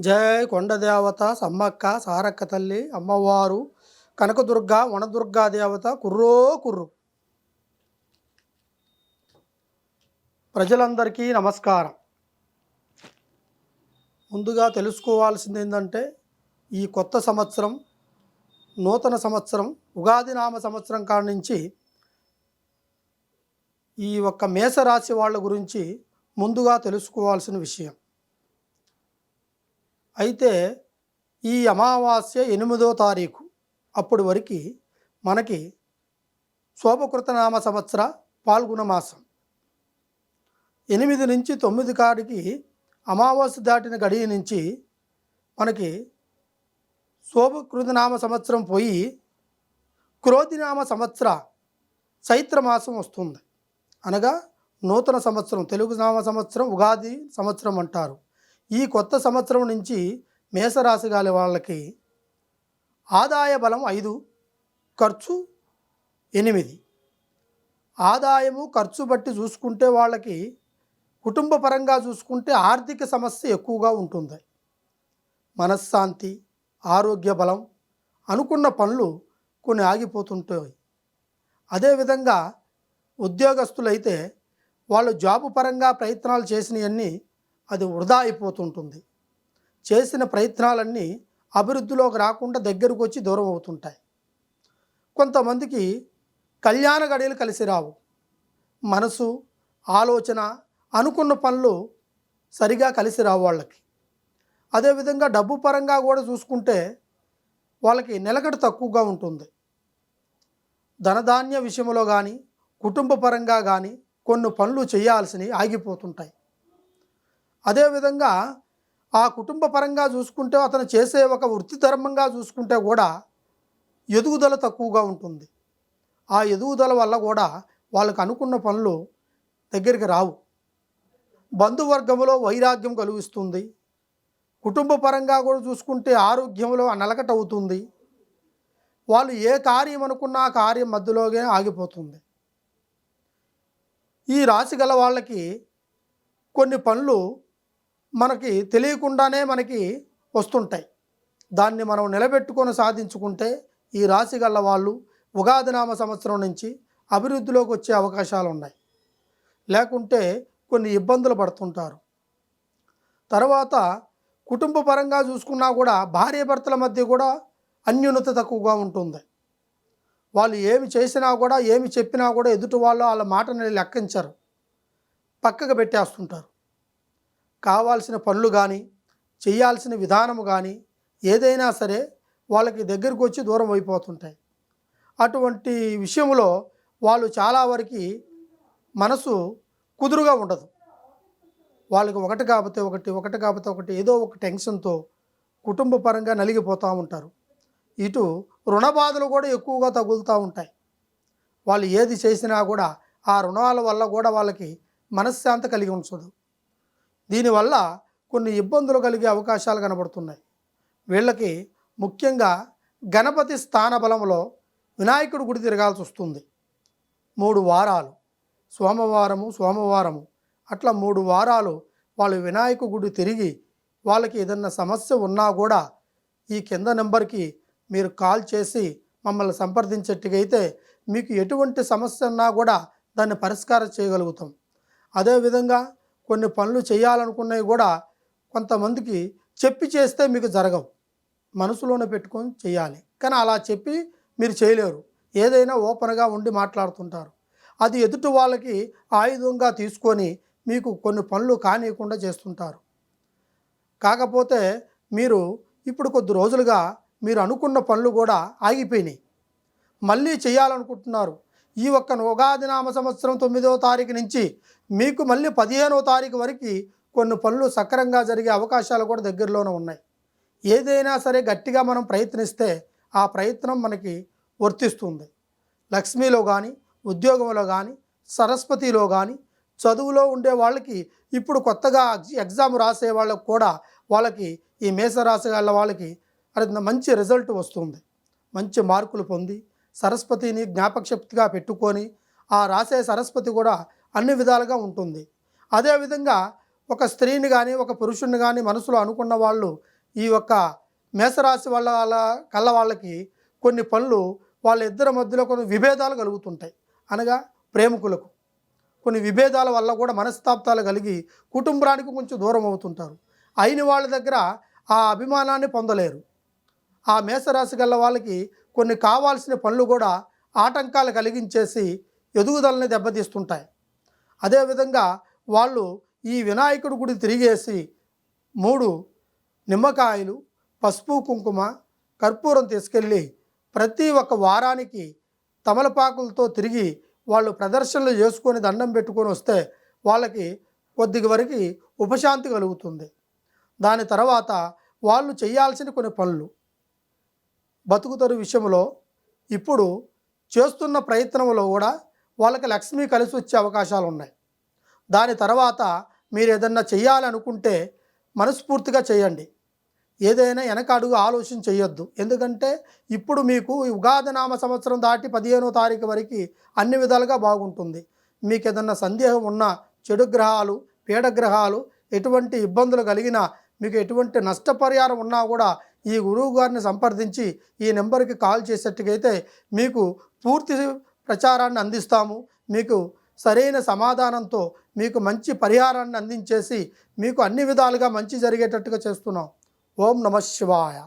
జై కొండదేవత సమ్మక్క సారక్క తల్లి అమ్మవారు కనకదుర్గ వనదుర్గా దేవత కుర్రో కుర్రు. ప్రజలందరికీ నమస్కారం. ముందుగా తెలుసుకోవాల్సింది ఏంటంటే ఈ కొత్త సంవత్సరం నూతన సంవత్సరం ఉగాది నామ సంవత్సరం కాడ నుంచి ఈ ఒక్క మేషరాశి వాళ్ళ గురించి ముందుగా తెలుసుకోవాల్సిన విషయం. అయితే ఈ అమావాస్య 8వ తారీఖు అప్పటి వరకు మనకి శోభకృతనామ సంవత్సర పాల్గొన మాసం 8 నుంచి 9 కాడికి అమావాస్య దాటిన గడియ నుంచి మనకి శోభకృతనామ సంవత్సరం పోయి క్రోధినామ సంవత్సర చైత్రమాసం వస్తుంది. అనగా నూతన సంవత్సరం, తెలుగు నామ సంవత్సరం ఉగాది సంవత్సరం అంటారు. ఈ కొత్త సంవత్సరం నుంచి మేషరాశి గాలి వాళ్ళకి ఆదాయ బలం 5, ఖర్చు 8. ఆదాయము ఖర్చు బట్టి చూసుకుంటే వాళ్ళకి కుటుంబ పరంగా చూసుకుంటే ఆర్థిక సమస్య ఎక్కువగా ఉంటుంది. మనశ్శాంతి, ఆరోగ్య బలం, అనుకున్న పనులు కొన్ని ఆగిపోతుంటాయి. అదేవిధంగా ఉద్యోగస్తులైతే వాళ్ళు జాబు పరంగా ప్రయత్నాలు చేసినవన్నీ అది వృధా అయిపోతుంటుంది. చేసిన ప్రయత్నాలన్నీ అభివృద్ధిలోకి రాకుండా దగ్గరకు వచ్చి దూరం అవుతుంటాయి. కొంతమందికి కళ్యాణ గడియలు కలిసి రావు. మనసు, ఆలోచన, అనుకున్న పనులు సరిగా కలిసి రావు వాళ్ళకి. అదేవిధంగా డబ్బు పరంగా కూడా చూసుకుంటే వాళ్ళకి నిలకడ తక్కువగా ఉంటుంది. ధనధాన్య విషయంలో కానీ కుటుంబ పరంగా కానీ కొన్ని పనులు చేయాల్సినవి ఆగిపోతుంటాయి. అదేవిధంగా ఆ కుటుంబ పరంగా చూసుకుంటే అతను చేసే ఒక వృత్తి ధర్మంగా చూసుకుంటే కూడా ఎదుగుదల తక్కువగా ఉంటుంది. ఆ ఎదుగుదల వల్ల కూడా వాళ్ళకు అనుకున్న పనులు దగ్గరికి రావు. బంధువర్గంలో వైరాగ్యం కలిగిస్తుంది. కుటుంబ పరంగా కూడా చూసుకుంటే ఆరోగ్యంలో నలకట అవుతుంది. వాళ్ళు ఏ కార్యం అనుకున్నా ఆ కార్యం మధ్యలోనే ఆగిపోతుంది. ఈ రాశి గల వాళ్ళకి కొన్ని పనులు మనకి తెలియకుండానే మనకి వస్తుంటాయి. దాన్ని మనం నిలబెట్టుకొని సాధించుకుంటే ఈ రాశి గల వాళ్ళు ఉగాది నామ సంవత్సరం నుంచి అభివృద్ధిలోకి వచ్చే అవకాశాలు ఉన్నాయి. లేకుంటే కొన్ని ఇబ్బందులు పడుతుంటారు. తర్వాత కుటుంబ పరంగా చూసుకున్నా కూడా భార్యాభర్తల మధ్య కూడా అన్యోన్యత తక్కువగా ఉంటుంది. వాళ్ళు ఏమి చేసినా కూడా ఏమి చెప్పినా కూడా ఎదుటి వాళ్ళు వాళ్ళ మాటని లెక్కించరు, పక్కకు పెట్టేస్తుంటారు. కావాల్సిన పనులు కానీ చేయాల్సిన విధానము కానీ ఏదైనా సరే వాళ్ళకి దగ్గరకు వచ్చి దూరం అయిపోతుంటాయి. అటువంటి విషయంలో వాళ్ళు చాలా వరకు మనసు కుదురుగా ఉండదు. వాళ్ళకి ఒకటి కాకపోతే ఒకటి ఏదో ఒక టెన్షన్తో కుటుంబ పరంగా నలిగిపోతూ ఉంటారు. ఇటు రుణ బాధలు కూడా ఎక్కువగా తగులుతూ ఉంటాయి. వాళ్ళు ఏది చేసినా కూడా ఆ రుణాల వల్ల కూడా వాళ్ళకి మనశ్శాంతి కలిగి ఉంచదు. దీనివల్ల కొన్ని ఇబ్బందులు కలిగే అవకాశాలు కనబడుతున్నాయి. వీళ్ళకి ముఖ్యంగా గణపతి స్థాన బలంలో వినాయకుడి గుడి తిరగాల్సి వస్తుంది. 3 వారాలు, సోమవారము అట్లా 3 వారాలు వాళ్ళు వినాయక గుడి తిరిగి వాళ్ళకి ఏదన్నా సమస్య ఉన్నా కూడా ఈ కింద నెంబర్కి మీరు కాల్ చేసి మమ్మల్ని సంప్రదించేట్టుగైతే మీకు ఎటువంటి సమస్య ఉన్నా కూడా దాన్ని పరిష్కారం చేయగలుగుతాం. అదేవిధంగా కొన్ని పనులు చేయాలనుకున్నవి కూడా కొంతమందికి చెప్పి చేస్తే మీకు జరగవు. మనసులోనే పెట్టుకొని చేయాలి. కానీ అలా చెప్పి మీరు చేయలేరు. ఏదైనా ఓపెన్గా ఉండి మాట్లాడుతుంటారు. అది ఎదుటి వాళ్ళకి ఆయుధంగా తీసుకొని మీకు కొన్ని పనులు కానియకుండా చేస్తుంటారు. కాకపోతే మీరు ఇప్పుడు కొద్ది రోజులుగా మీరు అనుకున్న పనులు కూడా ఆగిపోయినాయి. మళ్ళీ చేయాలనుకుంటున్నారు. ఈ ఒక్క ఉగాది నామ సంవత్సరం 9వ తారీఖు నుంచి మీకు మళ్ళీ 15వ తారీఖు వరకు కొన్ని పనులు సక్రమంగా జరిగే అవకాశాలు కూడా దగ్గరలోనే ఉన్నాయి. ఏదైనా సరే గట్టిగా మనం ప్రయత్నిస్తే ఆ ప్రయత్నం మనకి వర్తిస్తుంది. లక్ష్మీలో కానీ, ఉద్యోగంలో కానీ, సరస్వతిలో కానీ, చదువులో ఉండే వాళ్ళకి ఇప్పుడు కొత్తగా ఎగ్జామ్ రాసే వాళ్ళకి కూడా వాళ్ళకి ఈ మేషరాశి వాళ్ళ వాళ్ళకి అది మంచి రిజల్ట్ వస్తుంది. మంచి మార్కులు పొంది సరస్వతిని జ్ఞాపకశక్తిగా పెట్టుకొని ఆ రాసే సరస్వతి కూడా అన్ని విధాలుగా ఉంటుంది. అదేవిధంగా ఒక స్త్రీని కానీ ఒక పురుషుని కానీ మనసులో అనుకున్న వాళ్ళు ఈ యొక్క మేషరాశి కళ్ళ వాళ్ళకి కొన్ని పనులు వాళ్ళిద్దరి మధ్యలో కొన్ని విభేదాలు కలుగుతుంటాయి. అనగా ప్రేమికులకు కొన్ని విభేదాల వల్ల కూడా మనస్తాపాలు కలిగి కుటుంబానికి కొంచెం దూరం అవుతుంటారు. అయిన వాళ్ళ దగ్గర ఆ అభిమానాన్ని పొందలేరు. ఆ మేషరాశి గల వాళ్ళకి కొన్ని కావాల్సిన పనులు కూడా ఆటంకాలు కలిగించేసి ఎదుగుదలని దెబ్బతీస్తుంటాయి. అదేవిధంగా వాళ్ళు ఈ వినాయకుడి గుడి తిరిగేసి 3 నిమ్మకాయలు, పసుపు, కుంకుమ, కర్పూరం తీసుకెళ్ళి ప్రతి ఒక్క వారానికి తమలపాకులతో తిరిగి వాళ్ళు ప్రదర్శనలు చేసుకొని దండం పెట్టుకొని వస్తే వాళ్ళకి కొద్ది వరకు ఉపశాంతి కలుగుతుంది. దాని తర్వాత వాళ్ళు చేయాల్సిన కొన్ని పనులు బతుకుతరు విషయంలో ఇప్పుడు చేస్తున్న ప్రయత్నంలో కూడా వాళ్ళకి లక్ష్మి కలిసి వచ్చే అవకాశాలు ఉన్నాయి. దాని తర్వాత మీరు ఏదన్నా చేయాలనుకుంటే మనస్ఫూర్తిగా చేయండి. ఏదైనా వెనక అడుగు ఆలోచన చేయొద్దు. ఎందుకంటే ఇప్పుడు మీకు ఉగాది నామ సంవత్సరం దాటి 15వ తారీఖు వరకు అన్ని విధాలుగా బాగుంటుంది. మీకు ఏదన్నా సందేహం ఉన్నా, చెడు గ్రహాలు, పీడగ్రహాలు ఎటువంటి ఇబ్బందులు కలిగినా, మీకు ఎటువంటి నష్టపరిహారం ఉన్నా కూడా ఈ గురువు గారిని సంప్రదించి ఈ నెంబర్కి కాల్ చేసేట్టుకైతే మీకు పూర్తి ప్రచారాన్ని అందిస్తాము. మీకు సరైన సమాధానంతో మీకు మంచి పరిహారాన్ని అందించేసి మీకు అన్ని విధాలుగా మంచి జరిగేటట్టుగా చేస్తున్నాం. ఓం నమః శివాయ.